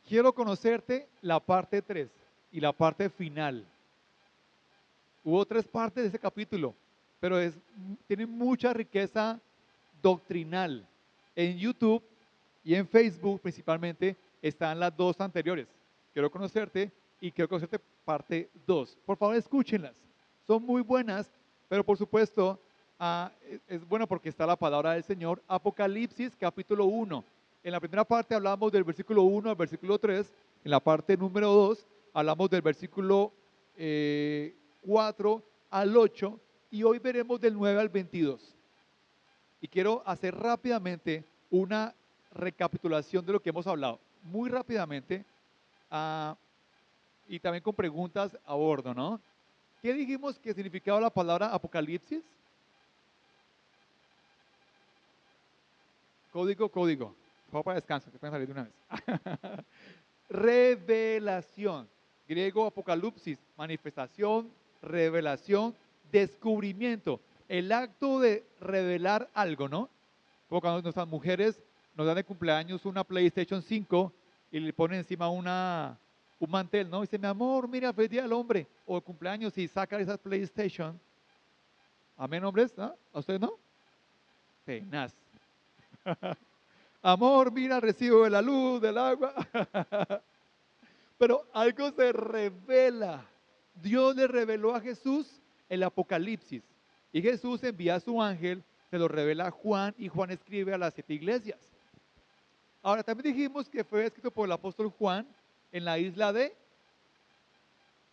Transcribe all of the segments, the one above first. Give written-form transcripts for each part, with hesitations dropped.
Quiero conocerte la parte 3 y la parte final. Hubo tres partes de ese capítulo, pero tiene mucha riqueza doctrinal. En YouTube y en Facebook principalmente están las dos anteriores. Quiero conocerte y quiero conocerte parte 2. Por favor, escúchenlas. Son muy buenas, pero por supuesto es bueno porque está la palabra del Señor. Apocalipsis capítulo 1. En la primera parte hablamos del versículo 1 al versículo 3. En la parte número 2 hablamos del versículo 4 al 8 y hoy veremos del 9 al 22. Y quiero hacer rápidamente una recapitulación de lo que hemos hablado, muy rápidamente, ah, y también con preguntas a bordo, ¿no? ¿Qué dijimos que significaba la palabra apocalipsis? Código, código. Por favor, para descanso, que pueden salir de una vez. Revelación. Griego apocalipsis, manifestación, revelación, descubrimiento. El acto de revelar algo, ¿no? Como cuando nuestras mujeres nos dan de cumpleaños una PlayStation 5 y le ponen encima un mantel, ¿no? Y dice, mi amor, mira, feliz día del hombre. O el cumpleaños y saca esa PlayStation. Amén, hombres, ¿no? ¿A ustedes no? Tenaz. Amor, mira, recibo de la luz, del agua. Pero algo se revela. Dios le reveló a Jesús el Apocalipsis. Y Jesús envía a su ángel, se lo revela a Juan y Juan escribe a las 7 iglesias. Ahora, también dijimos que fue escrito por el apóstol Juan en la isla de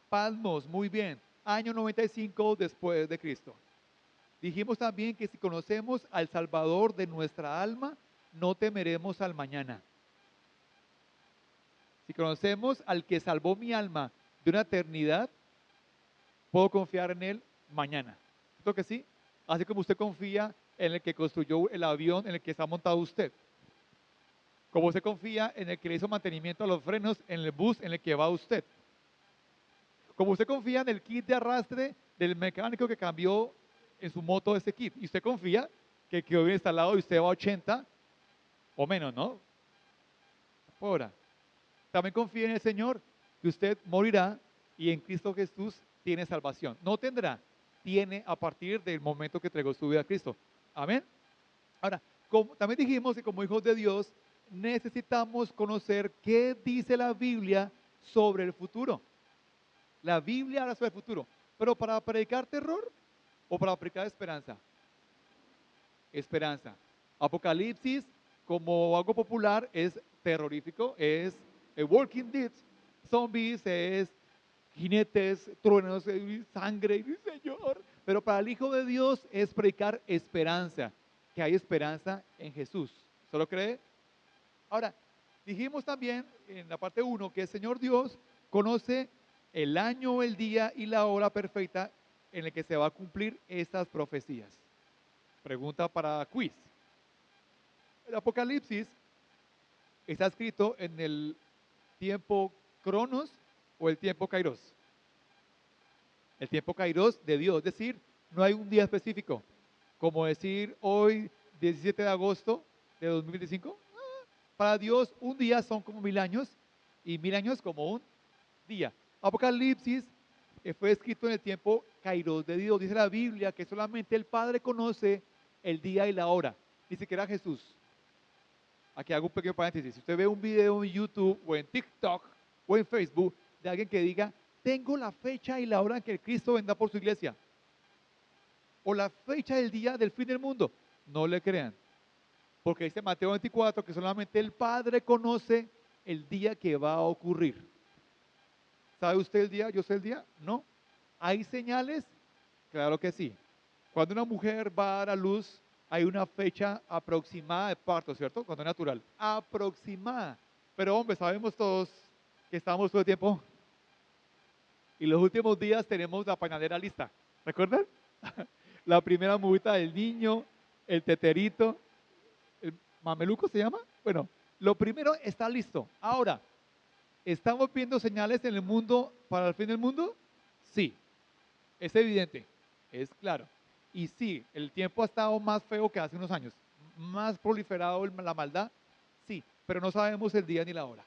Patmos. Muy bien, año 95 después de Cristo. Dijimos también que si conocemos al Salvador de nuestra alma, no temeremos al mañana. Si conocemos al que salvó mi alma de una eternidad, puedo confiar en él mañana. ¿Cierto que sí? Así como usted confía en el que construyó el avión en el que está montado usted. Como usted confía en el que le hizo mantenimiento a los frenos en el bus en el que va usted. Como usted confía en el kit de arrastre del mecánico que cambió en su moto ese kit. Y usted confía que quedó bien instalado y usted va a 80 o menos, ¿no? Por hora. También confía en el Señor que usted morirá y en Cristo Jesús tiene salvación. No tendrá, tiene a partir del momento que entregó su vida a Cristo. Amén. Ahora, también dijimos que como hijos de Dios necesitamos conocer qué dice la Biblia sobre el futuro. La Biblia habla sobre el futuro, pero para predicar terror o para predicar esperanza. Esperanza. Apocalipsis, como algo popular, es terrorífico, es Walking Dead, zombies, es jinetes, truenos, sangre, Señor. Pero para el Hijo de Dios es predicar esperanza, que hay esperanza en Jesús. ¿Solo cree? Ahora, dijimos también en la parte 1 que el Señor Dios conoce el año, el día y la hora perfecta en el que se va a cumplir estas profecías. Pregunta para quiz. El Apocalipsis está escrito en el tiempo Cronos o el tiempo Kairos. El tiempo Kairos de Dios, es decir, no hay un día específico, como decir hoy 17 de agosto de 2025. Para Dios un día son como 1000 años y 1000 años como un día. Apocalipsis fue escrito en el tiempo Kairos de Dios. Dice la Biblia que solamente el Padre conoce el día y la hora, ni siquiera Jesús. Aquí hago un pequeño paréntesis. Si usted ve un video en YouTube o en TikTok o en Facebook de alguien que diga, tengo la fecha y la hora en que Cristo vendrá por su iglesia, o la fecha del día del fin del mundo, no le crean. Porque dice Mateo 24 que solamente el Padre conoce el día que va a ocurrir. ¿Sabe usted el día? ¿Yo sé el día? No. ¿Hay señales? Claro que sí. Cuando una mujer va a dar a luz, hay una fecha aproximada de parto, ¿cierto? Cuando es natural. Aproximada. Pero hombre, sabemos todos que estamos todo el tiempo y los últimos días tenemos la pañalera lista. ¿Recuerdan? La primera mubita del niño, el teterito, el mameluco se llama. Bueno, lo primero está listo. Ahora, ¿estamos viendo señales en el mundo para el fin del mundo? Sí, es evidente, es claro. Y sí, el tiempo ha estado más feo que hace unos años, más proliferado la maldad, sí, pero no sabemos el día ni la hora.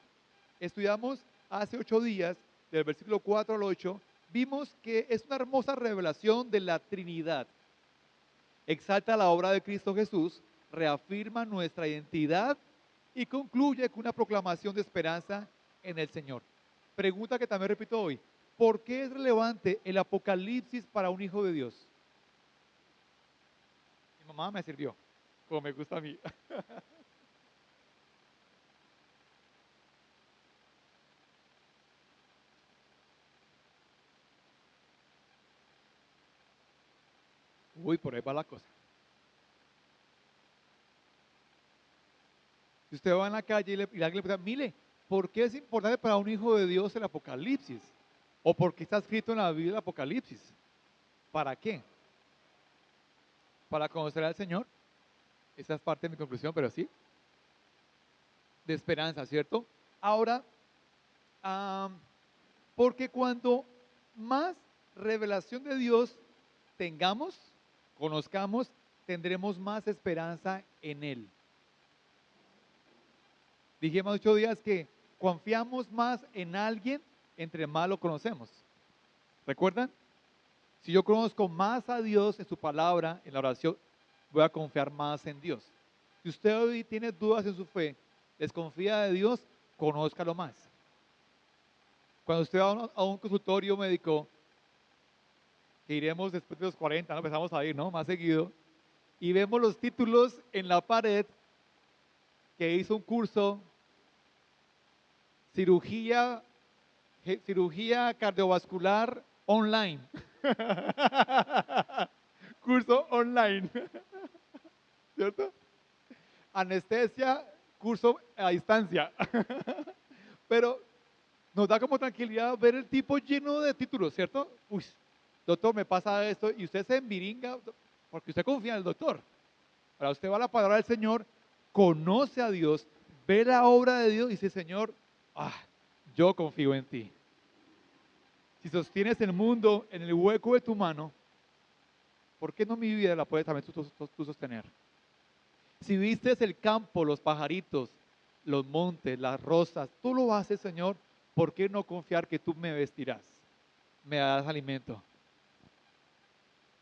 Estudiamos hace 8 días, del versículo 4 al 8, vimos que es una hermosa revelación de la Trinidad. Exalta la obra de Cristo Jesús, reafirma nuestra identidad y concluye con una proclamación de esperanza en el Señor. Pregunta que también repito hoy: ¿por qué es relevante el Apocalipsis para un hijo de Dios? Mi mamá me sirvió, como me gusta a mí. Uy, por ahí va la cosa. Si usted va en la calle y alguien le pregunta, mire, ¿por qué es importante para un hijo de Dios el Apocalipsis? ¿O por qué está escrito en la Biblia el Apocalipsis? ¿Para qué? ¿Para conocer al Señor? Esa es parte de mi conclusión, pero sí, de esperanza, ¿cierto? Ahora, ah, porque cuando más revelación de Dios tengamos, conozcamos, tendremos más esperanza en Él. Dijimos 8 días que confiamos más en alguien entre más lo conocemos. ¿Recuerdan? Si yo conozco más a Dios en su palabra, en la oración, voy a confiar más en Dios. Si usted hoy tiene dudas en su fe, desconfía de Dios, conózcalo más. Cuando usted va a un consultorio médico, que iremos después de los 40, ¿no? Empezamos a ir, ¿no? Más seguido, y vemos los títulos en la pared que hizo un curso, cirugía, cirugía cardiovascular online. Curso online, ¿cierto? Anestesia, curso a distancia. Pero nos da como tranquilidad ver el tipo lleno de títulos, ¿cierto? Uy, doctor, me pasa esto, y usted se enviringa porque usted confía en el doctor. Ahora usted va a la palabra del Señor, conoce a Dios, ve la obra de Dios y dice, Señor, yo confío en ti. Si sostienes el mundo en el hueco de tu mano, ¿por qué no mi vida la puedes también tú sostener? Si vistes el campo, los pajaritos, los montes, las rosas, tú lo haces, Señor, ¿por qué no confiar que tú me vestirás? Me das alimento.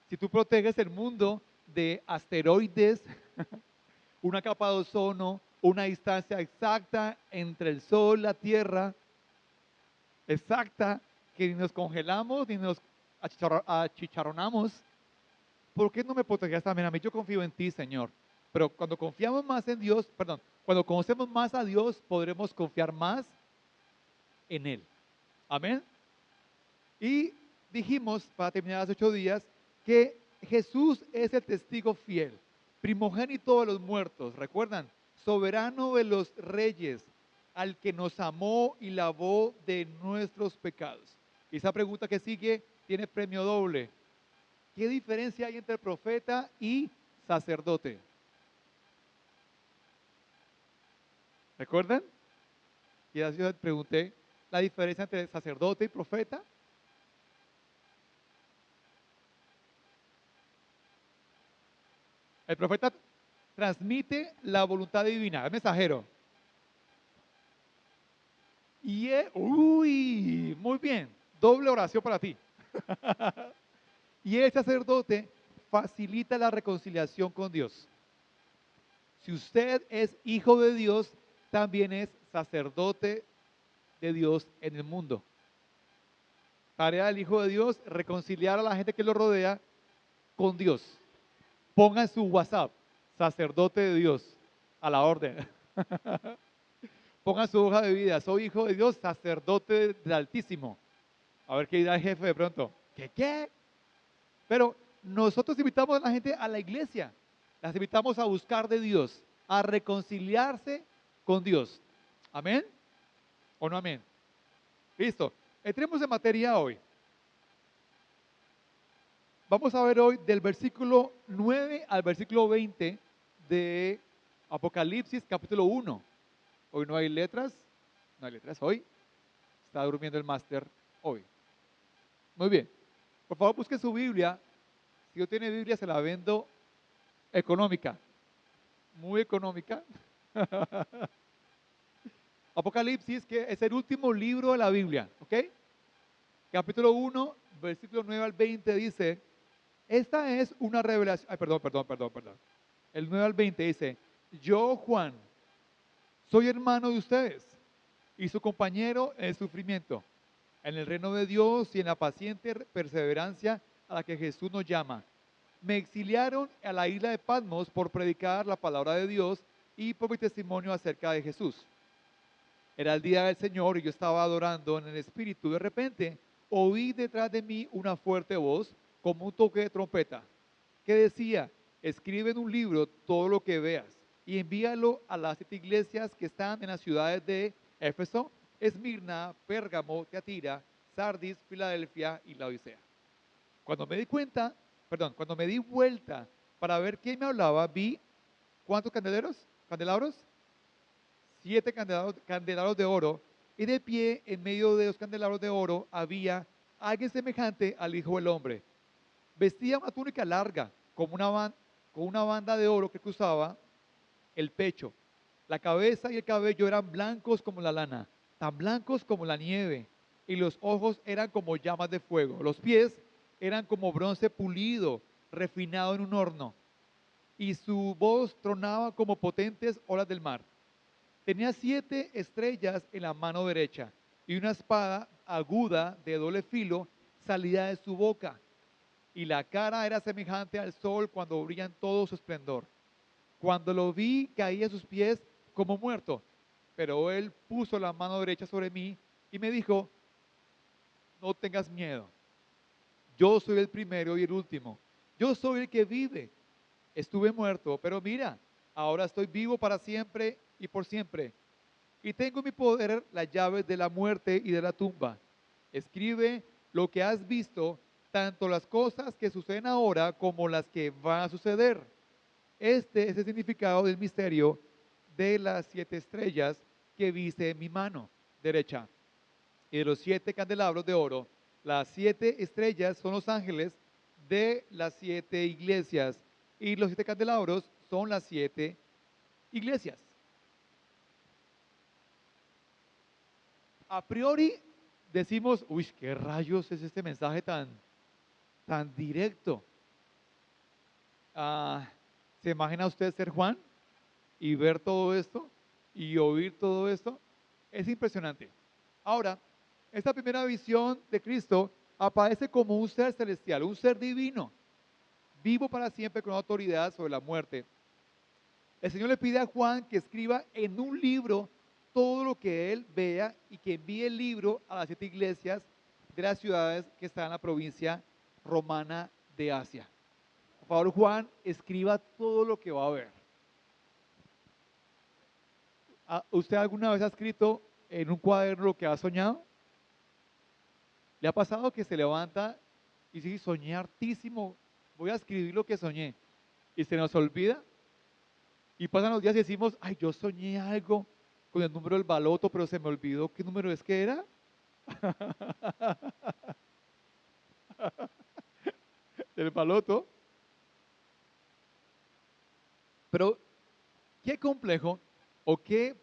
Si tú proteges el mundo de asteroides, una capa de ozono, una distancia exacta entre el Sol y la Tierra, exacta, que ni nos congelamos ni nos achicharronamos, ¿por qué no me proteges también a mí? Yo confío en ti, Señor. Pero cuando confiamos más en Dios, perdón, cuando conocemos más a Dios, podremos confiar más en Él. Amén. Y dijimos, para terminar hace 8 días, que Jesús es el testigo fiel, primogénito de los muertos, ¿recuerdan? Soberano de los reyes, al que nos amó y lavó de nuestros pecados. Y esa pregunta que sigue tiene premio doble. ¿Qué diferencia hay entre profeta y sacerdote? ¿Recuerdan? Y así yo pregunté la diferencia entre sacerdote y profeta. El profeta transmite la voluntad divina, es mensajero. Uy, muy bien, doble oración para ti. Y el sacerdote facilita la reconciliación con Dios. Si usted es hijo de Dios, también es sacerdote de Dios en el mundo. Tarea del hijo de Dios, reconciliar a la gente que lo rodea con Dios. Ponga en su WhatsApp, sacerdote de Dios, a la orden. Ponga en su hoja de vida, soy hijo de Dios, sacerdote del Altísimo. A ver qué dirá el jefe de pronto. ¿Qué? Pero nosotros invitamos a la gente a la iglesia. Las invitamos a buscar de Dios, a reconciliarse con Dios. ¿Amén? ¿O no amén? Listo. Entremos en materia hoy. Vamos a ver hoy del versículo 9 al versículo 20 de Apocalipsis capítulo 1. Hoy no hay letras hoy. Está durmiendo el máster hoy. Muy bien. Por favor, busque su Biblia. Si no tiene Biblia, se la vendo económica. Muy económica. Apocalipsis, que es el último libro de la Biblia, ¿ok? Capítulo 1, versículo 9 al 20 dice, esta es una revelación, ay, perdón. El 9 al 20 dice, yo, Juan, soy hermano de ustedes y su compañero en el sufrimiento, en el reino de Dios y en la paciente perseverancia a la que Jesús nos llama. Me exiliaron a la isla de Patmos por predicar la palabra de Dios y por mi testimonio acerca de Jesús. Era el día del Señor y yo estaba adorando en el Espíritu. De repente oí detrás de mí una fuerte voz como un toque de trompeta que decía, escribe en un libro todo lo que veas y envíalo a las 7 iglesias que están en las ciudades de Éfeso, Esmirna, Pérgamo, Teatira, Sardis, Filadelfia y Laodicea. Cuando me di cuenta, cuando me di vuelta para ver quién me hablaba, vi ¿cuántos candelabros? 7 candelabros de oro, y de pie en medio de los candelabros de oro había alguien semejante al Hijo del Hombre. Vestía una túnica larga, con una banda de oro que cruzaba el pecho. La cabeza y el cabello eran blancos como la lana, tan blancos como la nieve, y los ojos eran como llamas de fuego. Los pies eran como bronce pulido, refinado en un horno, y su voz tronaba como potentes olas del mar. Tenía 7 estrellas en la mano derecha y una espada aguda de doble filo salía de su boca, y la cara era semejante al sol cuando brilla en todo su esplendor. Cuando lo vi, caí a sus pies como muerto, pero él puso la mano derecha sobre mí y me dijo, no tengas miedo, yo soy el primero y el último, yo soy el que vive. Estuve muerto, pero mira, ahora estoy vivo para siempre y por siempre. Y tengo en mi poder las llaves de la muerte y de la tumba. Escribe lo que has visto, tanto las cosas que suceden ahora como las que van a suceder. Este es el significado del misterio de las 7 estrellas que viste en mi mano derecha y de los 7 candelabros de oro. Las 7 estrellas son los ángeles de las 7 iglesias y los 7 candelabros son las 7 iglesias. A priori decimos, uy, ¿qué rayos es este mensaje tan directo? ¿Se imagina usted ser Juan y ver todo esto y oír todo esto? Es impresionante. Ahora, esta primera visión de Cristo aparece como un ser celestial, un ser divino, vivo para siempre con autoridad sobre la muerte. El Señor le pide a Juan que escriba en un libro todo lo que él vea y que envíe el libro a las 7 iglesias de las ciudades que están en la provincia romana de Asia. Por favor, Juan, escriba todo lo que va a ver. ¿Usted alguna vez ha escrito en un cuaderno lo que ha soñado? ¿Le ha pasado que se levanta y dice, soñé hartísimo, voy a escribir lo que soñé, y se nos olvida? Y pasan los días y decimos, ay, yo soñé algo con el número del baloto, pero se me olvidó qué número es que era. El baloto. Pero qué complejo o qué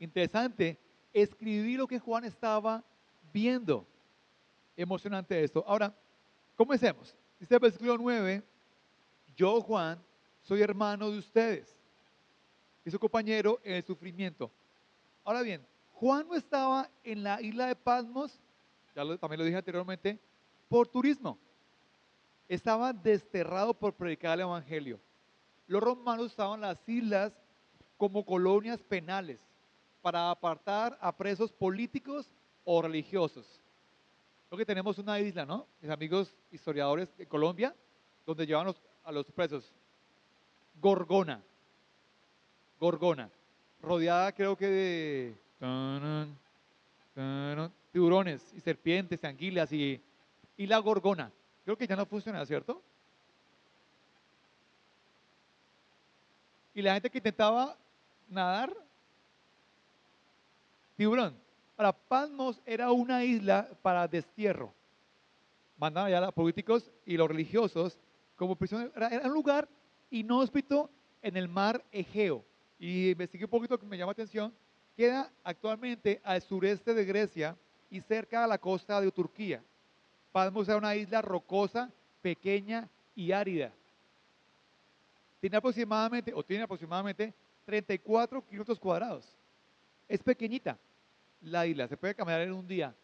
interesante escribir lo que Juan estaba viendo. Emocionante esto. Ahora, comencemos. Dice el versículo 9, yo, Juan, soy hermano de ustedes y su compañero en el sufrimiento. Ahora bien, Juan no estaba en la isla de Patmos, también lo dije anteriormente, por turismo. Estaba desterrado por predicar el evangelio. Los romanos usaban las islas como colonias penales para apartar a presos políticos o religiosos. Lo que tenemos una isla, ¿no? Mis amigos historiadores de Colombia, donde llevan a los presos. Gorgona, Gorgona, rodeada creo que de tiburones y serpientes, anguilas y la Gorgona. Creo que ya no funciona, ¿cierto? Y la gente que intentaba nadar, tiburón. Ahora, Patmos era una isla para destierro. Mandaban allá a los políticos y los religiosos como prisioneros. Era un lugar inhóspito en el mar Egeo. Y investigué un poquito que me llama la atención. Queda actualmente al sureste de Grecia y cerca a la costa de Turquía. Patmos es una isla rocosa, pequeña y árida. Tiene aproximadamente 34 kilómetros cuadrados. Es pequeñita la isla, se puede caminar en un día.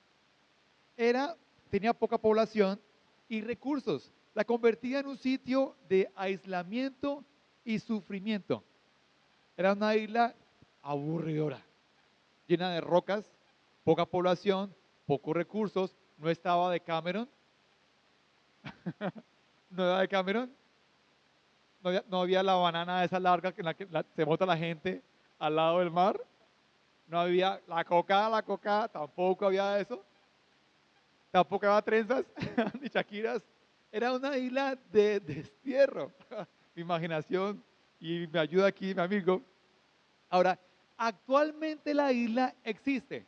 Era, tenía poca población y recursos. La convertía en un sitio de aislamiento y sufrimiento. Era una isla aburridora, llena de rocas, poca población, pocos recursos. No estaba de Cameron, no era de Cameron, no había la banana esa larga en la que se bota la gente al lado del mar. No había la coca, tampoco había eso. Tampoco había trenzas ni Shakiras. Era una isla de destierro. Mi imaginación y me ayuda aquí mi amigo. Ahora, actualmente la isla existe.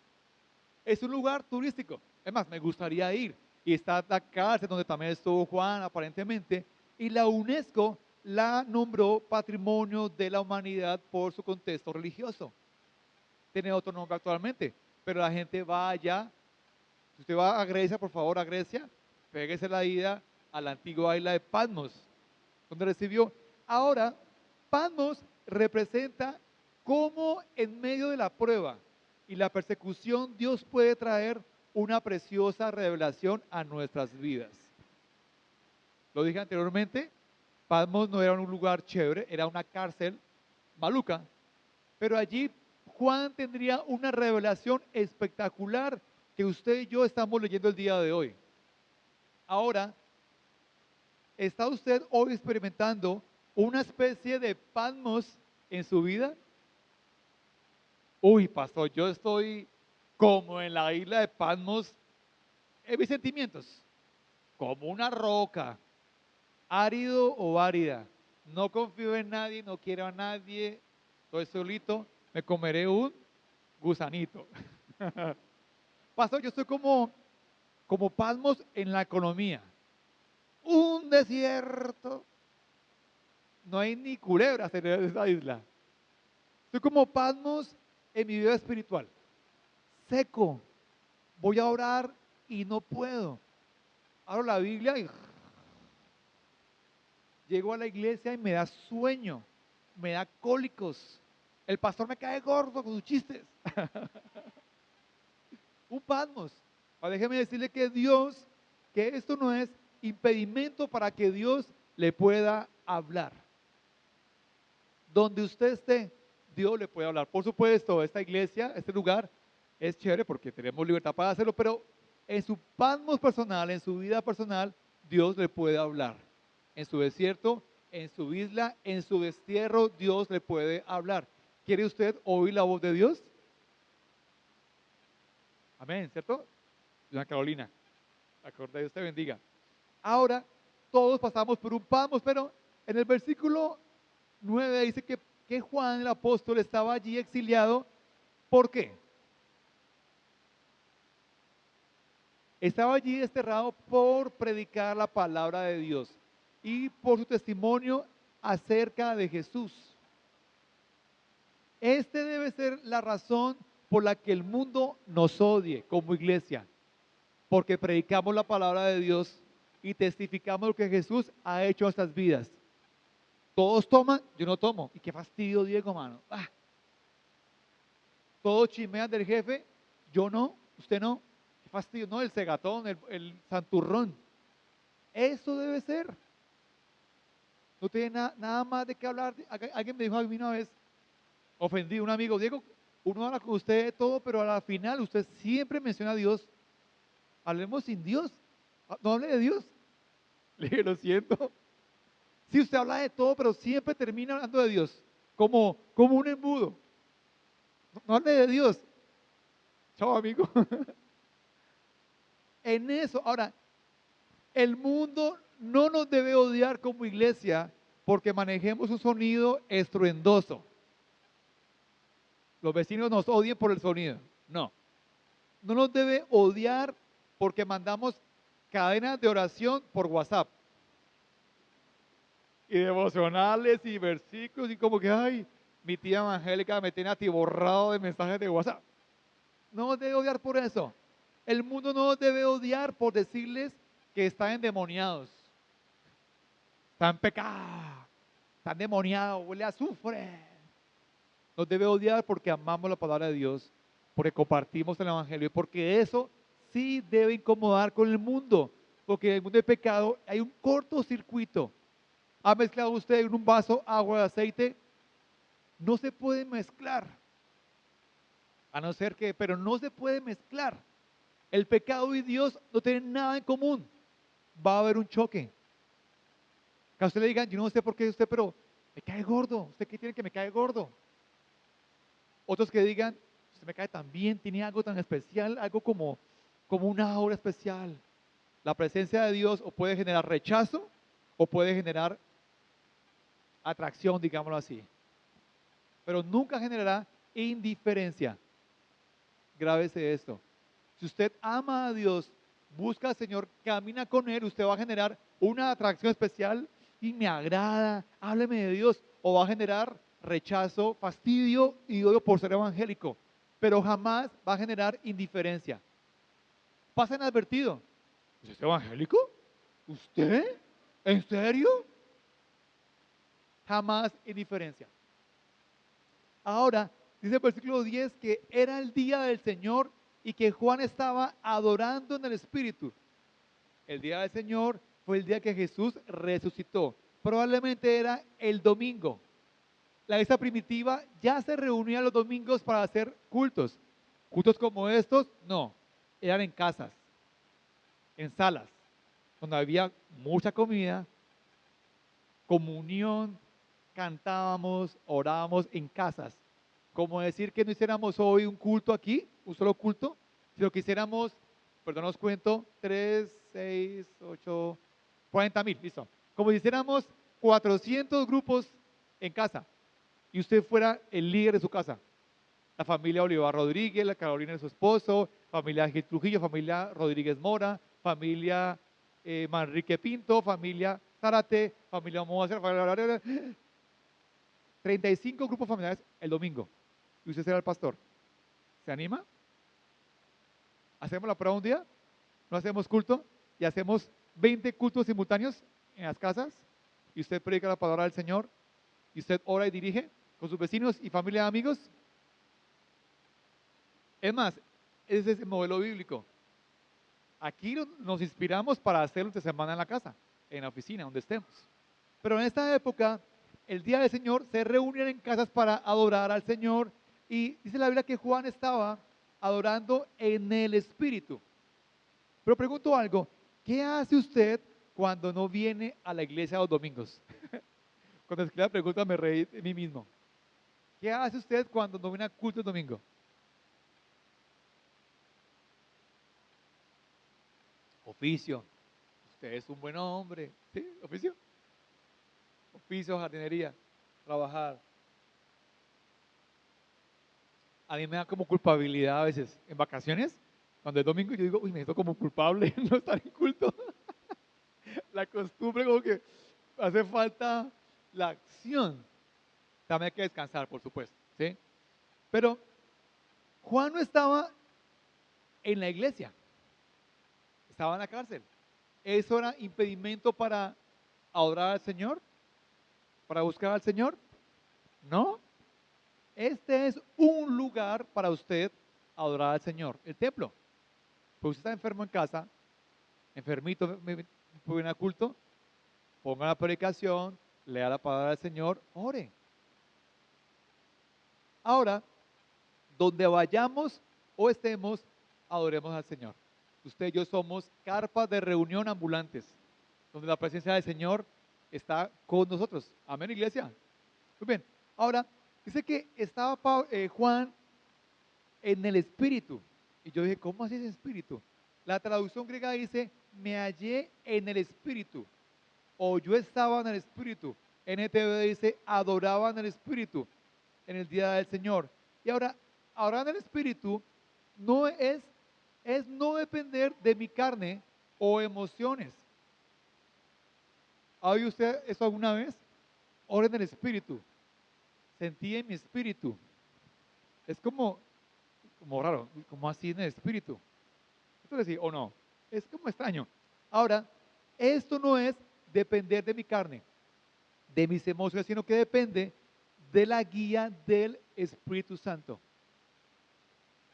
Es un lugar turístico. Es más, me gustaría ir. Y está la cárcel donde también estuvo Juan, aparentemente. Y la UNESCO la nombró Patrimonio de la Humanidad por su contexto religioso. Tiene otro nombre actualmente, pero la gente va allá. Si usted va a Grecia, por favor, a Grecia, péguese la ida a la antigua isla de Patmos, donde recibió. Ahora, Patmos representa cómo en medio de la prueba y la persecución Dios puede traer una preciosa revelación a nuestras vidas. Lo dije anteriormente, Patmos no era un lugar chévere, era una cárcel maluca, pero allí Juan tendría una revelación espectacular que usted y yo estamos leyendo el día de hoy. Ahora, ¿está usted hoy experimentando una especie de Patmos en su vida? Uy, pastor, yo estoy como en la isla de Patmos en mis sentimientos, como una roca, árido o árida. No confío en nadie, no quiero a nadie, estoy solito, me comeré un gusanito. Pastor, yo estoy como Patmos en la economía. Un desierto. No hay ni culebras en esa isla. Estoy como Patmos en mi vida espiritual. Seco. Voy a orar y no puedo. Abro la Biblia y llego a la iglesia y me da sueño, me da cólicos. El pastor me cae gordo con sus chistes. Un Patmos. Ahora déjeme decirle que esto no es impedimento para que Dios le pueda hablar. Donde usted esté, Dios le puede hablar. Por supuesto, esta iglesia, este lugar, es chévere porque tenemos libertad para hacerlo, pero en su Patmos personal, en su vida personal, Dios le puede hablar. En su desierto, en su isla, en su destierro, Dios le puede hablar. ¿Quiere usted oír la voz de Dios? Amén, ¿cierto? Doña Carolina, acorde, Dios te bendiga. Ahora, todos pasamos por un Patmos, pero en el versículo 9 dice que Juan el apóstol estaba allí exiliado. ¿Por qué? Estaba allí desterrado por predicar la palabra de Dios y por su testimonio acerca de Jesús. Este debe ser la razón por la que el mundo nos odie como iglesia, porque predicamos la palabra de Dios y testificamos lo que Jesús ha hecho en nuestras vidas. Todos toman, yo no tomo. Y qué fastidio, Diego, mano. Todos chismean del jefe, yo no, usted no. Qué fastidio, no, el cegatón, el santurrón. Eso debe ser. No tiene nada más de qué hablar. Alguien me dijo a mí una vez, ofendí a un amigo, Diego, uno habla con usted de todo, pero a la final usted siempre menciona a Dios. Hablemos sin Dios. No hable de Dios. Le dije, lo siento. Si usted habla de todo, pero siempre termina hablando de Dios, como un embudo. No hable de Dios. Chao, amigo. En eso, ahora, el mundo no nos debe odiar como iglesia porque manejemos un sonido estruendoso. Los vecinos nos odian por el sonido. No. No nos debe odiar porque mandamos cadenas de oración por WhatsApp. Y devocionales y versículos y como que, ay, Mi tía evangélica me tiene atiborrado de mensajes de WhatsApp. No nos debe odiar por eso. El mundo no nos debe odiar por decirles que están endemoniados, están en pecado, están endemoniados, huele a azufre. Nos debe odiar porque amamos la palabra de Dios, porque compartimos el evangelio y porque eso sí debe incomodar con el mundo, porque en el mundo de pecado hay un cortocircuito. ¿Ha mezclado usted en un vaso agua de aceite? No se puede mezclar, a no ser que, pero no se puede mezclar. El pecado y Dios no tienen nada en común. Va a haber un choque. Que a usted le digan, yo no sé por qué usted, pero me cae gordo. ¿Usted qué tiene que me cae gordo? Otros que digan, usted me cae tan bien, tiene algo tan especial, algo como una aura especial. La presencia de Dios o puede generar rechazo o puede generar atracción, digámoslo así. Pero nunca generará indiferencia. Grábese esto. Si usted ama a Dios, busca al Señor, camina con Él, usted va a generar una atracción especial y me agrada, hábleme de Dios. O va a generar rechazo, fastidio y odio por ser evangélico. Pero jamás va a generar indiferencia. Pasa inadvertido. ¿Es evangélico? ¿Usted? ¿En serio? Jamás indiferencia. Ahora, dice el versículo 10 que era el día del Señor y que Juan estaba adorando en el Espíritu. El día del Señor fue el día que Jesús resucitó. Probablemente era el domingo. La iglesia primitiva ya se reunía los domingos para hacer cultos. Cultos como estos, no, eran en casas, en salas, donde había mucha comida, comunión, cantábamos, orábamos en casas. Como decir que no hiciéramos hoy un culto aquí, un solo culto, sino que hiciéramos, perdón, os cuento, 3, 6, 8, 40,000, listo. Como si hiciéramos 400 grupos en casa y usted fuera el líder de su casa. La familia Olivar Rodríguez, la Carolina de su esposo, familia Gil Trujillo, familia Rodríguez Mora, familia Manrique Pinto, familia Zárate, familia Moacer, 35 grupos familiares el domingo. Y usted será el pastor. ¿Se anima? ¿Hacemos la prueba un día? ¿No hacemos culto? ¿Y hacemos 20 cultos simultáneos en las casas? ¿Y usted predica la palabra del Señor? ¿Y usted ora y dirige con sus vecinos y familia de amigos? Es más, ese es el modelo bíblico. Aquí nos inspiramos para hacerlo de semana en la casa, en la oficina, donde estemos. Pero en esta época, el día del Señor, se reunían en casas para adorar al Señor. Y dice la Biblia que Juan estaba adorando en el Espíritu. Pero pregunto algo, ¿qué hace usted cuando no viene a la iglesia los domingos? Cuando escribí la pregunta me reí de mí mismo. ¿Qué hace usted cuando no viene a culto el domingo? Oficio. Usted es un buen hombre. ¿Sí? Oficio. Oficio, jardinería, trabajar. A mí me da como culpabilidad a veces. En vacaciones, cuando es domingo, yo digo, uy, me siento como culpable no estar en culto. La costumbre como que hace falta la acción. También hay que descansar, por supuesto. ¿Sí? Pero Juan no estaba en la iglesia, estaba en la cárcel. ¿Eso era impedimento para adorar al Señor? ¿Para buscar al Señor? No. Este es un lugar para usted adorar al Señor, el templo. Pues usted está enfermo en casa, enfermito, viene a culto, ponga la predicación, lea la palabra del Señor, ore. Ahora, donde vayamos o estemos, adoremos al Señor. Usted y yo somos carpas de reunión ambulantes, donde la presencia del Señor está con nosotros. Amén, iglesia. Muy bien. Ahora, dice que estaba Juan en el Espíritu. Y yo dije, ¿cómo así es Espíritu? La traducción griega dice, me hallé en el Espíritu. O yo estaba en el Espíritu. NTV dice, adoraba en el Espíritu en el día del Señor. Y ahora, ahora en el Espíritu no es no depender de mi carne o emociones. ¿Ha oído usted eso alguna vez? Ora en el Espíritu. sentí en mi espíritu. Es como raro, como así en el espíritu. Esto es decir, o no, es como extraño. Ahora, esto no es depender de mi carne, de mis emociones, sino que depende de la guía del Espíritu Santo.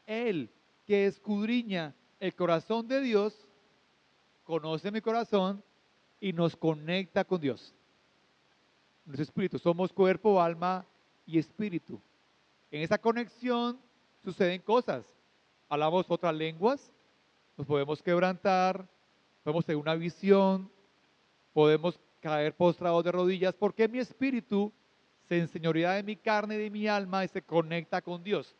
Él que escudriña el corazón de Dios, conoce mi corazón y nos conecta con Dios. Nuestro espíritu, somos cuerpo, alma y espíritu. En esa conexión suceden cosas. Hablamos otras lenguas, nos podemos quebrantar, podemos tener una visión, podemos caer postrados de rodillas, porque mi espíritu se enseñorea de mi carne y de mi alma y se conecta con Dios.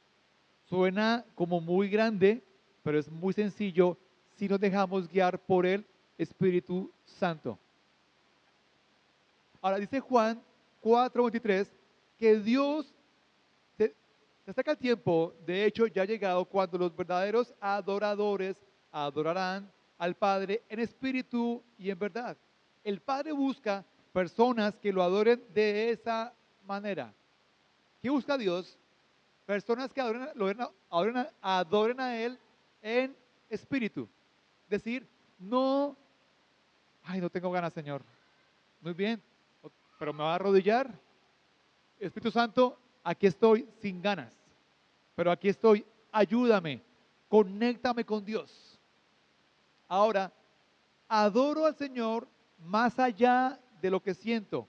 Suena como muy grande, pero es muy sencillo si nos dejamos guiar por el Espíritu Santo. Ahora dice Juan 4:23 que Dios se acerca el tiempo, de hecho ya ha llegado, cuando los verdaderos adoradores adorarán al Padre en espíritu y en verdad. El Padre busca personas que lo adoren de esa manera. ¿Qué busca Dios? Personas que adoren a Él en espíritu. Decir, no, ay, no tengo ganas, Señor. Muy bien, pero me va a arrodillar. Espíritu Santo, aquí estoy sin ganas, pero aquí estoy, ayúdame, conéctame con Dios. Ahora, adoro al Señor más allá de lo que siento.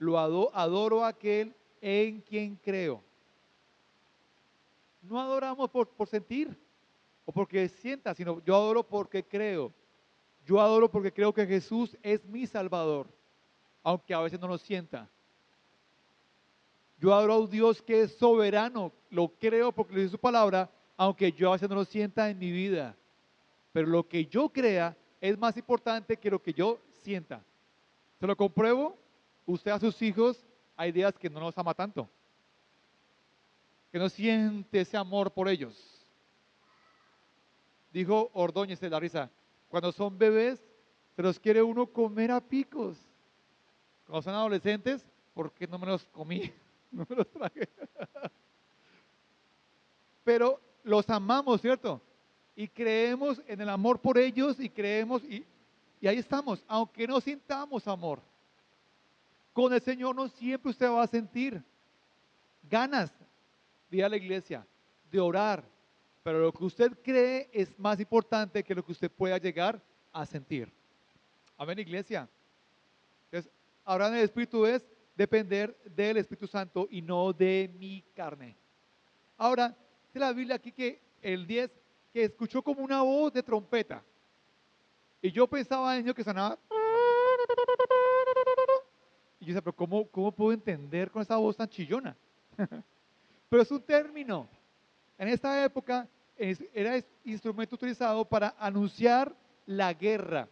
Adoro a aquel en quien creo. No adoramos por sentir o porque sienta, sino yo adoro porque creo. Yo adoro porque creo que Jesús es mi Salvador, aunque a veces no lo sienta. Yo adoro a un Dios que es soberano, lo creo porque lo dice su palabra, aunque yo a veces no lo sienta en mi vida. Pero lo que yo crea es más importante que lo que yo sienta. Se lo compruebo, usted a sus hijos hay días que no los ama tanto, que no siente ese amor por ellos. Dijo Ordóñez de la risa, cuando son bebés se los quiere uno comer a picos. Cuando son adolescentes, ¿por qué no me los comí? No me los traje. Pero los amamos, ¿cierto? Y creemos en el amor por ellos y creemos y ahí estamos, aunque no sintamos amor. Con el Señor no siempre usted va a sentir ganas de ir a la iglesia, de orar, pero lo que usted cree es más importante que lo que usted pueda llegar a sentir. Amén, iglesia. Entonces, ahora en el Espíritu es depender del Espíritu Santo y no de mi carne. Ahora, dice la Biblia aquí que el 10, que escuchó como una voz de trompeta. Y yo pensaba en ello que sonaba. Y yo decía, pero ¿cómo puedo entender con esa voz tan chillona? Pero es un término. En esta época era instrumento utilizado para anunciar la guerra,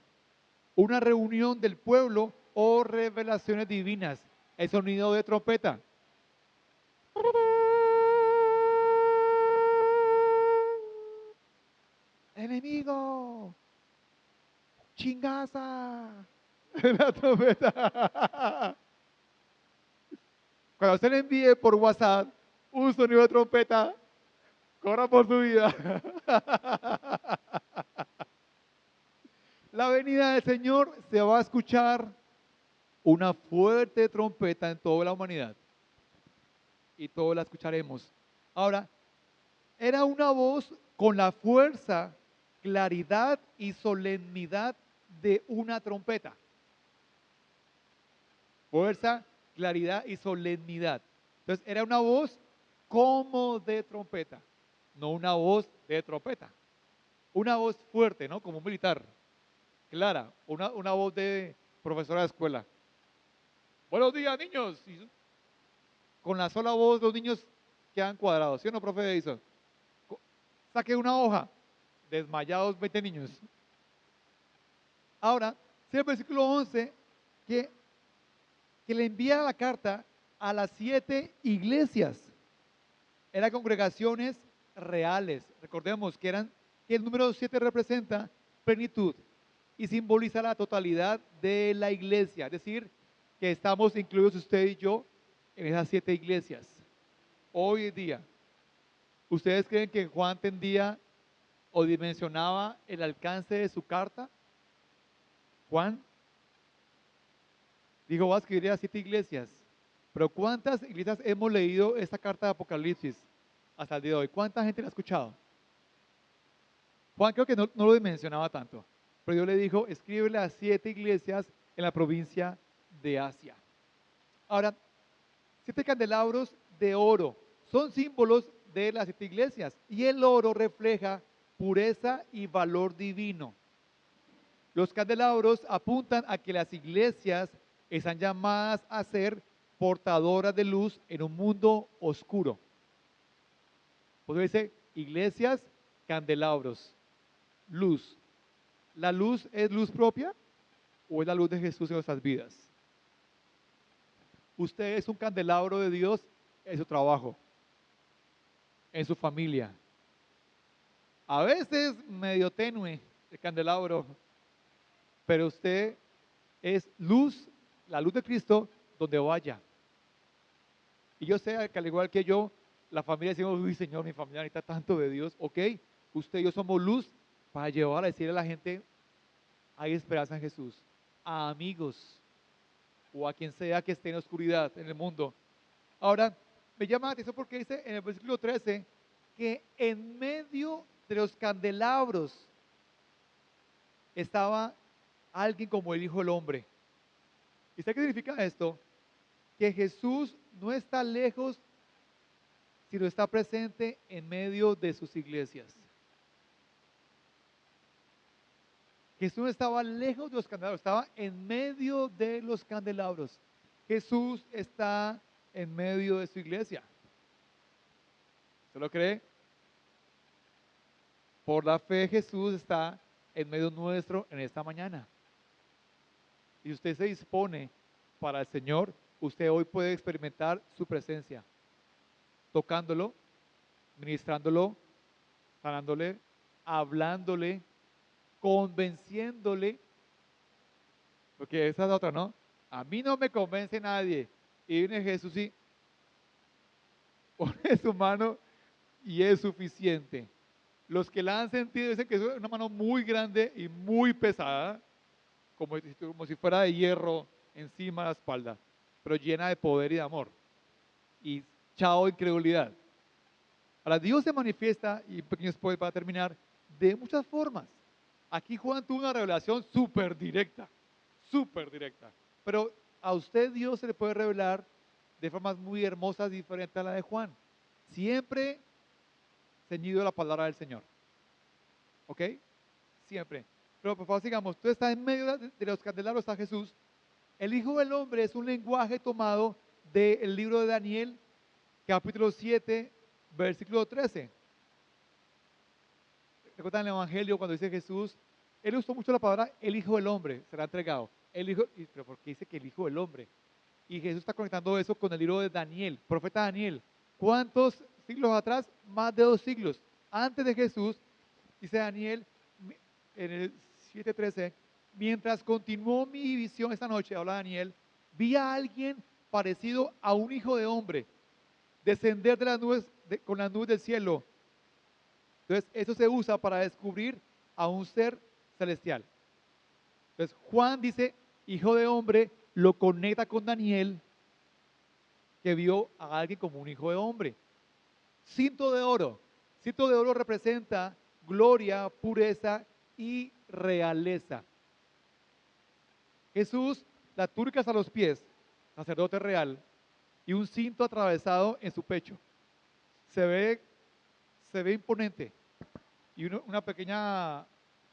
una reunión del pueblo o revelaciones divinas. El sonido de trompeta. Enemigo, chingaza. La trompeta. Cuando usted le envíe por WhatsApp un sonido de trompeta, corra por su vida. La venida del Señor se va a escuchar una fuerte trompeta en toda la humanidad. Y todos la escucharemos. Ahora, era una voz con la fuerza, claridad y solemnidad de una trompeta. Fuerza, claridad y solemnidad. Entonces, era una voz como de trompeta, no una voz de trompeta. Una voz fuerte, ¿no? Como un militar. Clara, una voz de profesora de escuela. Buenos días, niños. Y con la sola voz los niños quedan cuadrados, ¿sí o no, profe Edison? Saque una hoja, desmayados 20 niños. Ahora, sí, el versículo 11, que le envía la carta a las 7 iglesias. Eran congregaciones reales. Recordemos que el número 7 representa plenitud y simboliza la totalidad de la iglesia. Es decir, que estamos incluidos usted y yo en esas 7 iglesias. hoy en día, ¿ustedes creen que Juan entendía o dimensionaba el alcance de su carta? Juan dijo, voy a escribir a 7 iglesias. Pero ¿cuántas iglesias hemos leído esta carta de Apocalipsis hasta el día de hoy? ¿Cuánta gente la ha escuchado? Juan creo que no lo dimensionaba tanto. Pero Dios le dijo, escríbele a 7 iglesias en la provincia de Asia. Ahora, 7 candelabros de oro son símbolos de las 7 iglesias. Y el oro refleja pureza y valor divino. Los candelabros apuntan a que las iglesias están llamadas a ser portadoras de luz en un mundo oscuro. Por eso dice, iglesias, candelabros, luz. ¿La luz es luz propia o es la luz de Jesús en nuestras vidas? Usted es un candelabro de Dios en su trabajo, en su familia. A veces medio tenue el candelabro, pero usted es luz, la luz de Cristo, donde vaya. Y yo sé que al igual que yo, la familia decimos, uy Señor, mi familia necesita tanto de Dios. Ok, usted y yo somos luz para llevar a decirle a la gente, hay esperanza en Jesús. A amigos o a quien sea que esté en oscuridad en el mundo. Ahora, me llama la atención porque dice en el versículo 13 que en medio de los candelabros estaba alguien como el Hijo del Hombre. ¿Y sabe qué significa esto? Que Jesús no está lejos, sino está presente en medio de sus iglesias. Jesús no estaba lejos de los candelabros, estaba en medio de los candelabros. Jesús está en medio de su iglesia. ¿Se lo cree? Por la fe Jesús está en medio nuestro en esta mañana. Y usted se dispone para el Señor, usted hoy puede experimentar su presencia, tocándolo, ministrándolo, sanándole, hablándole, convenciéndole, porque esa es la otra, ¿no? A mí no me convence nadie. Y viene Jesús y pone su mano y es suficiente. Los que la han sentido dicen que es una mano muy grande y muy pesada, como si fuera de hierro encima de la espalda, pero llena de poder y de amor. Y chao incredulidad. Ahora Dios se manifiesta, y un pequeño spoiler para terminar, de muchas formas. Aquí Juan tuvo una revelación súper directa, súper directa. Pero a usted Dios se le puede revelar de formas muy hermosas, diferentes a la de Juan. Siempre ceñido a la palabra del Señor. ¿Ok? Siempre. Pero por favor sigamos. Tú estás en medio de los candelabros, está Jesús. El Hijo del Hombre es un lenguaje tomado del libro de Daniel, capítulo 7, versículo 13. ¿Recuerdan el Evangelio cuando dice Jesús? Él usó mucho la palabra el Hijo del Hombre, será entregado. Pero ¿por qué dice que el Hijo del Hombre? Y Jesús está conectando eso con el libro de Daniel, profeta Daniel. ¿Cuántos siglos atrás? Más de 2 siglos. Antes de Jesús, dice Daniel en el 7:13, mientras continuó mi visión esta noche, habla Daniel, vi a alguien parecido a un hijo de hombre descender de las nubes, con las nubes del cielo. Entonces, eso se usa para descubrir a un ser celestial. Entonces, Juan dice, hijo de hombre, lo conecta con Daniel, que vio a alguien como un hijo de hombre. Cinto de oro. Cinto de oro representa gloria, pureza y realeza. Jesús, la túnica hasta los pies, sacerdote real, y un cinto atravesado en su pecho. Se ve imponente. Y una pequeña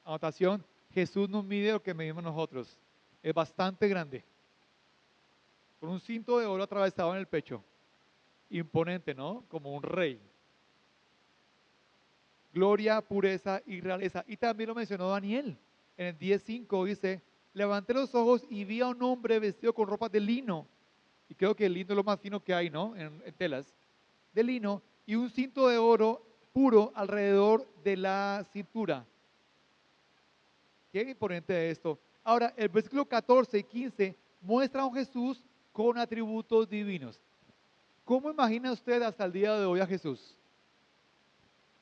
anotación, Jesús no mide lo que medimos nosotros. Es bastante grande. Con un cinto de oro atravesado en el pecho. Imponente, ¿no? Como un rey. Gloria, pureza y realeza. Y también lo mencionó Daniel. En el 10:5 dice, levanté los ojos y vi a un hombre vestido con ropas de lino. Y creo que el lino es lo más fino que hay, ¿no? En telas. De lino y un cinto de oro puro alrededor de la cintura. Qué imponente es esto. Ahora, el versículo 14 y 15 muestra a un Jesús con atributos divinos. ¿Cómo imagina usted hasta el día de hoy a Jesús?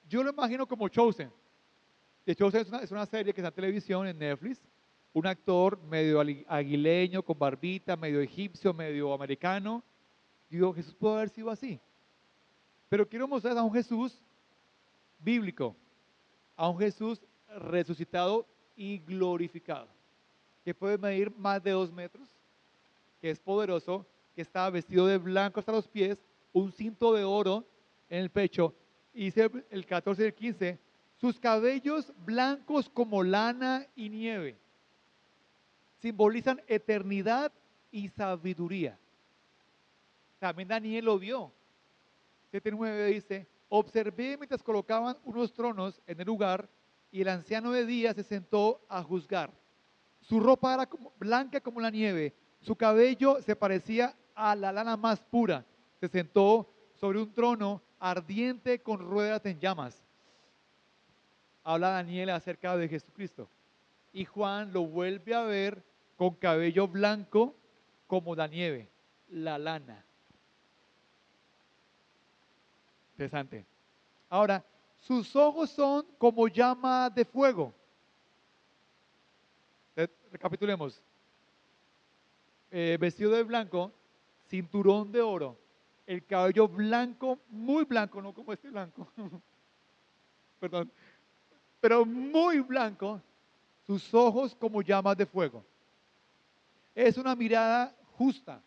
Yo lo imagino como Chosen. De Chosen es una serie que está en televisión, en Netflix. Un actor medio aguileño, con barbita, medio egipcio, medio americano. Digo, Jesús puede haber sido así. Pero quiero mostrar a un Jesús bíblico, a un Jesús resucitado y glorificado, que puede medir más de 2 metros, que es poderoso, que estaba vestido de blanco hasta los pies, un cinto de oro en el pecho, y dice el 14 y el 15, sus cabellos blancos como lana y nieve, simbolizan eternidad y sabiduría. También Daniel lo vio. 7:9 dice, observé mientras colocaban unos tronos en el lugar y el anciano de día se sentó a juzgar. Su ropa era blanca como la nieve, su cabello se parecía a la lana más pura. Se sentó sobre un trono ardiente con ruedas en llamas. Habla Daniel acerca de Jesucristo. Y Juan lo vuelve a ver con cabello blanco como la nieve, la lana. Interesante. Ahora, sus ojos son como llama de fuego. Recapitulemos. Vestido de blanco, cinturón de oro, el cabello blanco, muy blanco, no como este blanco, perdón, pero muy blanco, sus ojos como llamas de fuego. Es una mirada justa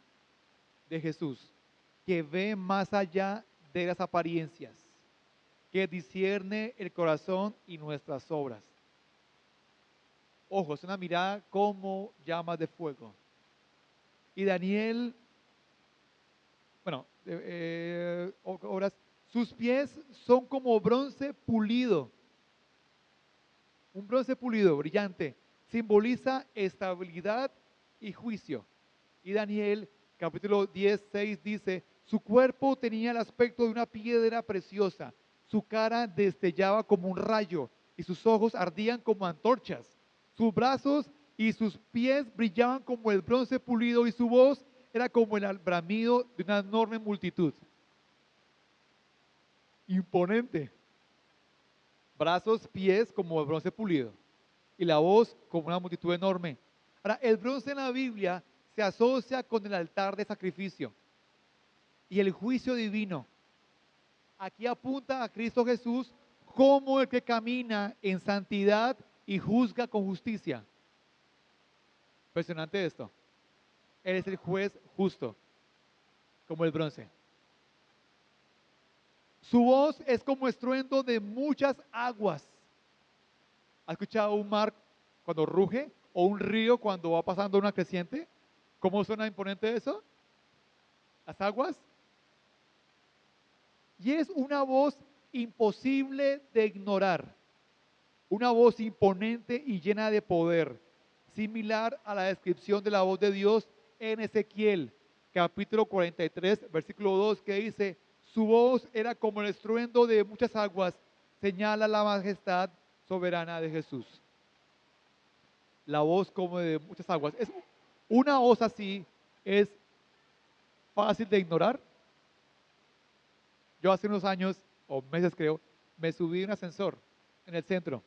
de Jesús, que ve más allá de las apariencias, que discierne el corazón y nuestras obras. Ojo, es una mirada como llamas de fuego. Y Daniel, bueno, obras, sus pies son como bronce pulido, un bronce pulido, brillante, simboliza estabilidad y juicio. Y Daniel, capítulo 10:6 dice, su cuerpo tenía el aspecto de una piedra preciosa, su cara destellaba como un rayo y sus ojos ardían como antorchas. Sus brazos y sus pies brillaban como el bronce pulido y su voz era como el bramido de una enorme multitud. Imponente. Brazos, pies como el bronce pulido y la voz como una multitud enorme. Ahora, el bronce en la Biblia se asocia con el altar de sacrificio y el juicio divino. Aquí apunta a Cristo Jesús como el que camina en santidad y juzga con justicia. Impresionante esto. Él es el juez justo, como el bronce. Su voz es como estruendo de muchas aguas. ¿Has escuchado un mar cuando ruge o un río cuando va pasando una creciente? ¿Cómo suena imponente eso? Las aguas. Y es una voz imposible de ignorar. Una voz imponente y llena de poder, similar a la descripción de la voz de Dios en Ezequiel, capítulo 43, versículo 2, que dice, su voz era como el estruendo de muchas aguas, señala la majestad soberana de Jesús. La voz como de muchas aguas. Es una voz así, es fácil de ignorar. Yo hace unos años, o meses creo, me subí a un ascensor en el centro.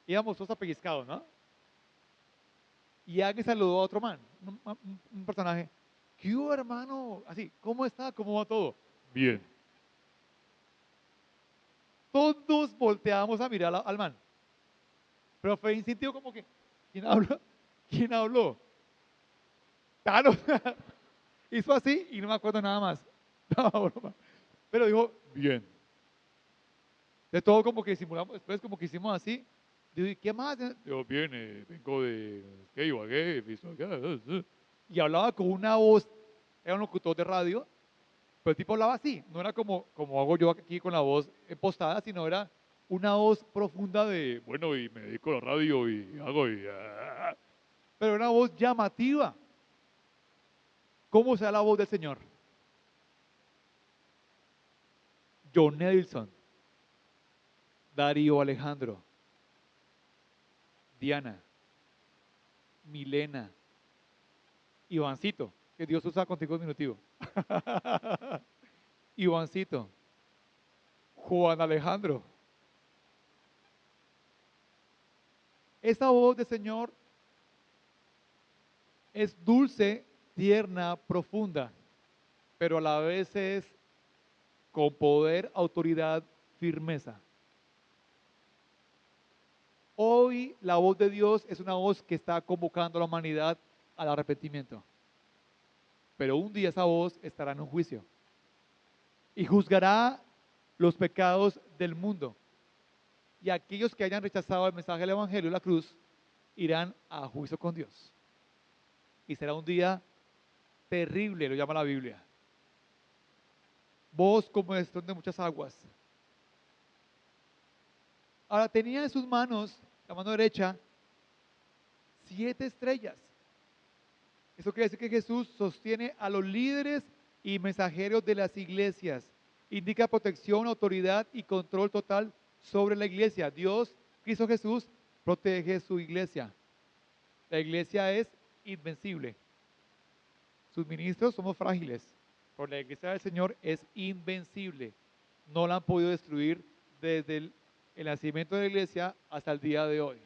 Íbamos todos apellizcados, ¿no? Y alguien saludó a otro man, un personaje. ¿Qué hubo, hermano? Así, ¿cómo está? ¿Cómo va todo? Bien. Todos volteábamos a mirar al man. Pero fue instintivo como que, ¿quién habló? ¿Quién habló? Claro. Hizo así y no me acuerdo nada más. No, broma. Pero dijo, bien. De todo como que simulamos, después como que hicimos así. Digo, ¿y qué más? Digo, bien, vengo de ¿qué iba? ¿Qué? Y hablaba con una voz, era un locutor de radio, pero el tipo hablaba así, no era como hago yo aquí con la voz postada, sino era una voz profunda de, bueno, y me dedico a la radio y hago pero una voz llamativa. ¿Cómo sea la voz del Señor? John Nelson, Darío Alejandro, Diana, Milena, Ivancito, que Dios usa contigo diminutivo. Ivancito, Juan Alejandro. Esa voz del Señor es dulce, tierna, profunda, pero a la vez es con poder, autoridad, firmeza. Hoy la voz de Dios es una voz que está convocando a la humanidad al arrepentimiento. Pero un día esa voz estará en un juicio y juzgará los pecados del mundo. Y aquellos que hayan rechazado el mensaje del Evangelio y la cruz irán a juicio con Dios. Y será un día terrible, lo llama la Biblia. Voz como estruendo de muchas aguas. Ahora tenía en sus manos, la mano derecha, 7 estrellas. Eso quiere decir que Jesús sostiene a los líderes y mensajeros de las iglesias. Indica protección, autoridad y control total sobre la iglesia. Dios, Cristo Jesús, protege su iglesia. La iglesia es invencible. Sus ministros somos frágiles, pero la iglesia del Señor es invencible. No la han podido destruir desde el nacimiento de la iglesia hasta el día de hoy.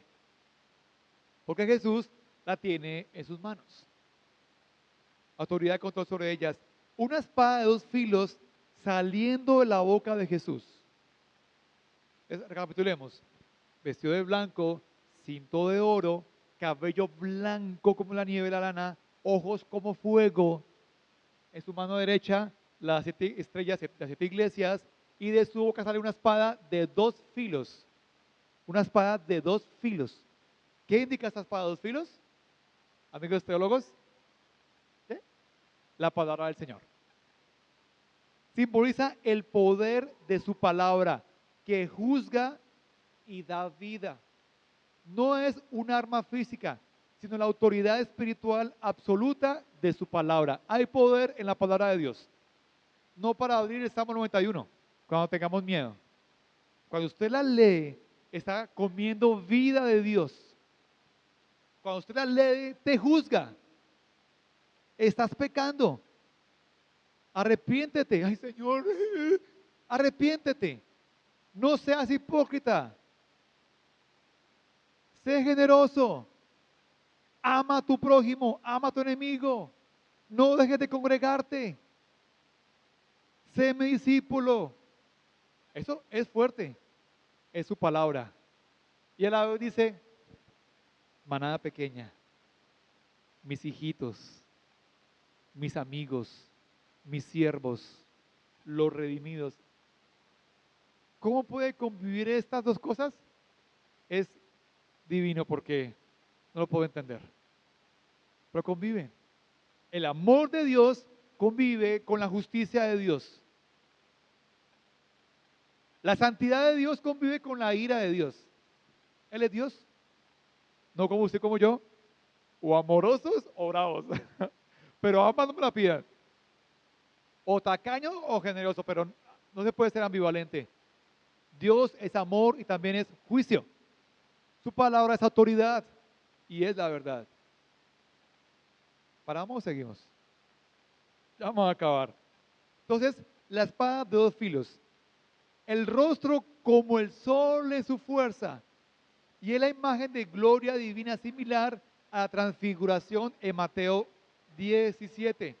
Porque Jesús la tiene en sus manos. Autoridad y control sobre ellas. Una espada de 2 filos saliendo de la boca de Jesús. Recapitulemos. Vestido de blanco, cinto de oro, cabello blanco como la nieve de la lana, ojos como fuego. En su mano derecha, las 7 estrellas, las 7 iglesias, y de su boca sale una espada de 2 filos. Una espada de 2 filos. ¿Qué indica esta espada de 2 filos? Amigos teólogos, ¿qué? La palabra del Señor. Simboliza el poder de su palabra que juzga y da vida. No es un arma física, sino la autoridad espiritual absoluta de su palabra. Hay poder en la palabra de Dios. No para abrir el Salmo 91, cuando tengamos miedo. Cuando usted la lee, está comiendo vida de Dios. Cuando usted la lee, te juzga. Estás pecando. Arrepiéntete. Ay, Señor, arrepiéntete. No seas hipócrita. Sé generoso. Ama a tu prójimo, ama a tu enemigo. No dejes de congregarte. Sé mi discípulo. Eso es fuerte. Es su palabra. Y a la vez dice, manada pequeña, mis hijitos, mis amigos, mis siervos, los redimidos. ¿Cómo puede convivir estas dos cosas? Es divino porque no lo puedo entender. Pero convive. El amor de Dios convive con la justicia de Dios. La santidad de Dios convive con la ira de Dios. Él es Dios. No como usted, como yo. O amorosos o bravos. Pero ambas no me la pidan. O tacaño o generoso, pero no se puede ser ambivalente. Dios es amor y también es juicio. Su palabra es autoridad y es la verdad. ¿Paramos o seguimos? Ya vamos a acabar. Entonces, la espada de 2 filos. El rostro como el sol en su fuerza. Y es la imagen de gloria divina similar a la transfiguración en Mateo 17.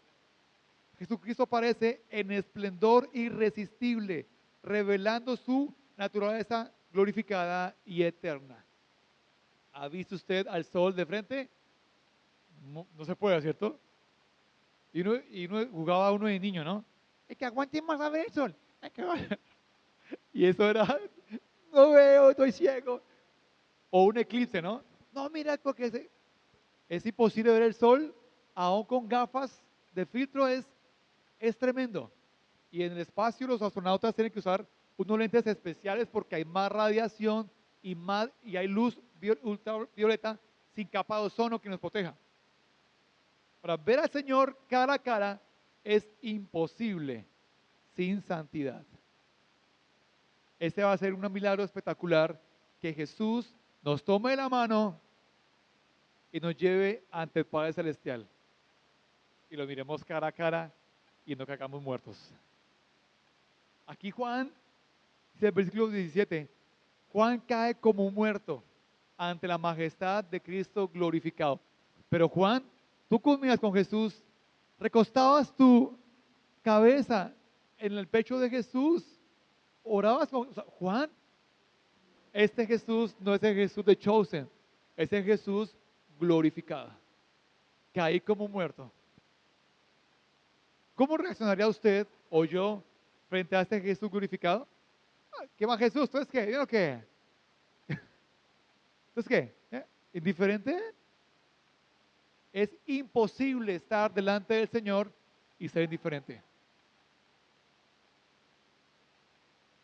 Jesucristo aparece en esplendor irresistible, revelando su naturaleza glorificada y eterna. ¿Ha visto usted al sol de frente? No, no se puede, ¿cierto? Y uno jugaba uno de niño, ¿no? Es que aguante más a ver el sol. Y eso era, no veo, estoy ciego. O un eclipse, ¿no? No, mira, porque es imposible ver el sol, aún con gafas de filtro es tremendo. Y en el espacio los astronautas tienen que usar unos lentes especiales porque hay más radiación y hay luz ultravioleta sin capa de ozono que nos proteja. Para ver al Señor cara a cara es imposible sin santidad. Este va a ser un milagro espectacular que Jesús nos tome de la mano y nos lleve ante el Padre Celestial. Y lo miremos cara a cara y no caigamos muertos. Aquí Juan, dice el versículo 17, Juan cae como muerto ante la majestad de Cristo glorificado. Pero Juan, tú comías con Jesús, recostabas tu cabeza en el pecho de Jesús, orabas con o sea, Juan. Este Jesús no es el Jesús de Chosen, es el Jesús glorificado. Caí como muerto. ¿Cómo reaccionaría usted o yo frente a este Jesús glorificado? ¿Qué más Jesús? ¿Tú es qué? ¿Yo qué? ¿Tú es qué? ¿Indiferente? Es imposible estar delante del Señor y ser indiferente.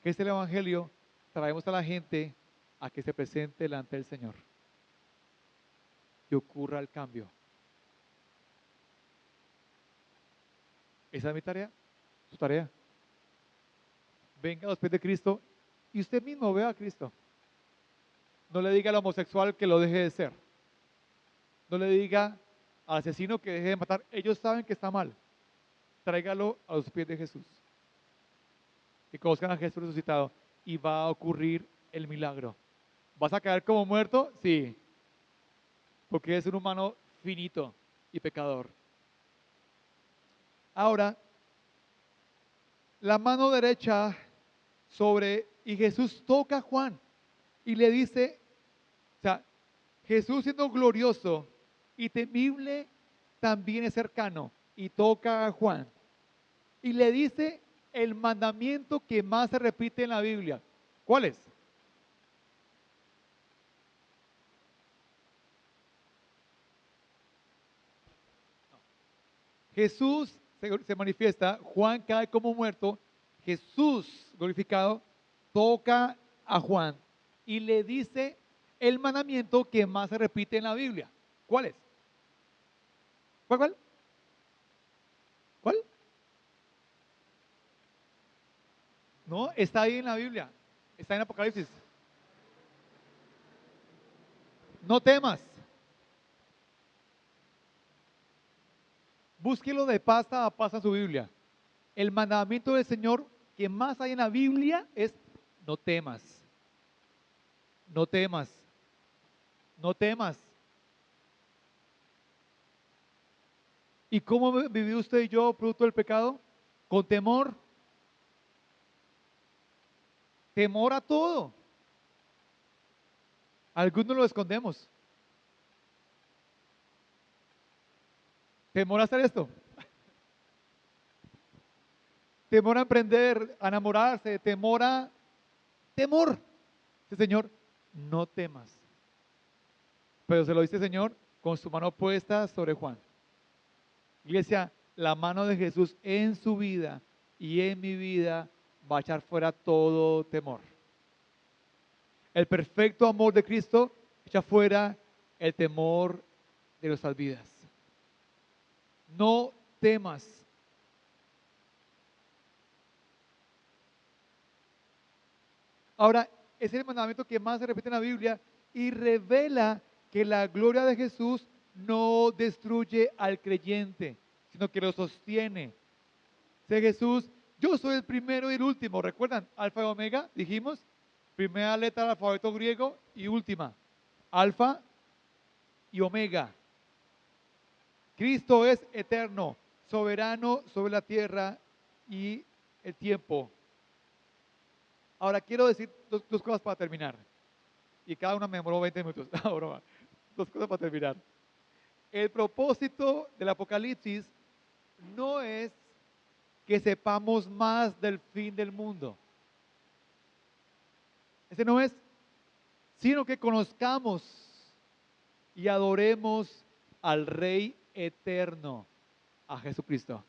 ¿Qué es el Evangelio? Traemos a la gente a que se presente delante del Señor y ocurra el cambio. Esa es mi tarea, su tarea. Venga a los pies de Cristo y usted mismo vea a Cristo. No le diga al homosexual que lo deje de ser. No le diga al asesino que deje de matar. Ellos saben que está mal. Tráigalo a los pies de Jesús. Que conozcan a Jesús resucitado y va a ocurrir el milagro. ¿Vas a caer como muerto? Sí. Porque es un humano finito y pecador. Ahora, la mano derecha y Jesús toca a Juan y le dice, o sea, Jesús siendo glorioso y temible también es cercano y toca a Juan y le dice el mandamiento que más se repite en la Biblia. ¿Cuál es? Jesús se manifiesta, Juan cae como muerto, Jesús glorificado toca a Juan y le dice el mandamiento que más se repite en la Biblia. ¿Cuál es? ¿Cuál? ¿Cuál? No, está ahí en la Biblia, está en Apocalipsis. No temas. Búsquelo de pasta a pasta en su Biblia. El mandamiento del Señor que más hay en la Biblia es no temas. No temas. No temas. ¿Y cómo vivió usted y yo producto del pecado? Con temor. Temor a todo. Algunos lo escondemos. Temor a hacer esto. Temor a emprender, a enamorarse, temor. Dice Señor, no temas. Pero se lo dice el Señor con su mano puesta sobre Juan. Iglesia, la mano de Jesús en su vida y en mi vida va a echar fuera todo temor. El perfecto amor de Cristo echa fuera el temor de nuestras vidas. No temas. Ahora, es el mandamiento que más se repite en la Biblia y revela que la gloria de Jesús no destruye al creyente, sino que lo sostiene. Dice Jesús, yo soy el primero y el último. ¿Recuerdan? Alfa y Omega, dijimos. Primera letra del alfabeto griego y última. Alfa y Omega. Cristo es eterno, soberano sobre la tierra y el tiempo. Ahora quiero decir dos cosas para terminar. Y cada una me demoró 20 minutos. No, broma. Dos cosas para terminar. El propósito del Apocalipsis no es que sepamos más del fin del mundo. Ese no es, sino que conozcamos y adoremos al Rey eterno, a Jesucristo.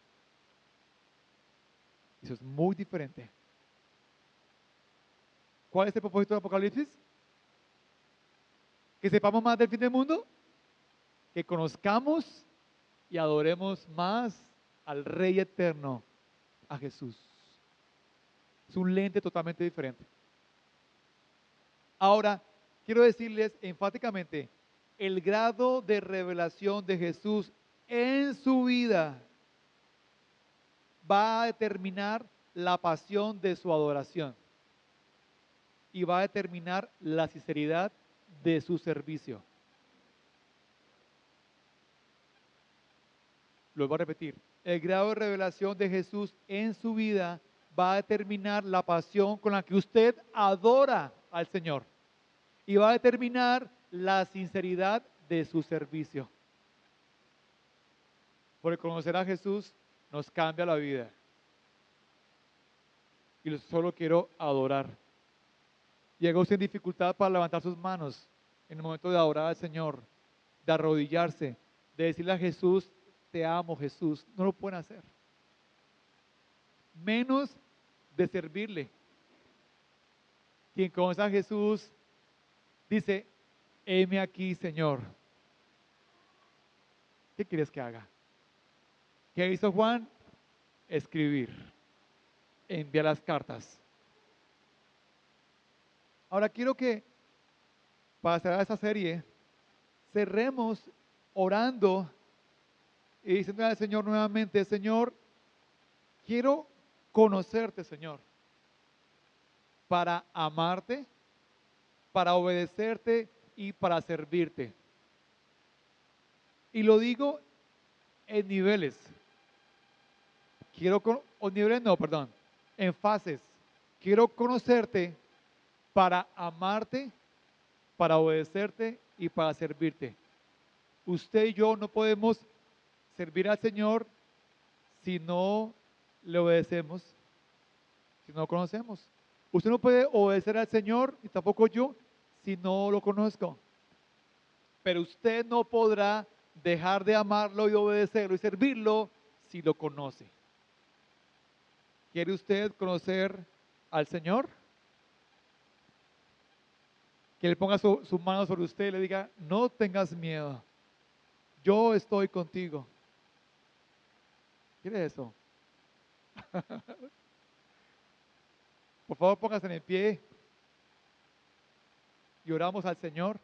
Eso es muy diferente. ¿Cuál es el propósito del Apocalipsis? Que sepamos más del fin del mundo, que conozcamos y adoremos más al Rey eterno, a Jesús. Es un lente totalmente diferente. Ahora, quiero decirles enfáticamente, el grado de revelación de Jesús en su vida va a determinar la pasión de su adoración y va a determinar la sinceridad de su servicio. Lo voy a repetir. El grado de revelación de Jesús en su vida va a determinar la pasión con la que usted adora al Señor y va a determinar la sinceridad de su servicio. Porque conocer a Jesús nos cambia la vida. Y solo quiero adorar. Llega usted en dificultad para levantar sus manos en el momento de adorar al Señor, de arrodillarse, de decirle a Jesús, te amo Jesús. No lo pueden hacer. Menos de servirle. Quien conoce a Jesús dice, heme aquí, Señor. ¿Qué quieres que haga? ¿Qué hizo Juan? Escribir, enviar las cartas. Ahora quiero que, para cerrar esta serie, cerremos orando y diciendo al Señor nuevamente, Señor, quiero conocerte, Señor, para amarte, para obedecerte y para servirte. Y lo digo en niveles. O niveles no, perdón, en fases. Quiero conocerte para amarte, para obedecerte y para servirte. Usted y yo no podemos servir al Señor si no le obedecemos, si no lo conocemos. Usted no puede obedecer al Señor y tampoco yo si no lo conozco. Pero usted no podrá dejar de amarlo y obedecerlo y servirlo si lo conoce. ¿Quiere usted conocer al Señor? Que Él ponga su mano sobre usted y le diga, no tengas miedo, yo estoy contigo. ¿Quiere eso? Por favor, póngase en pie y oramos al Señor.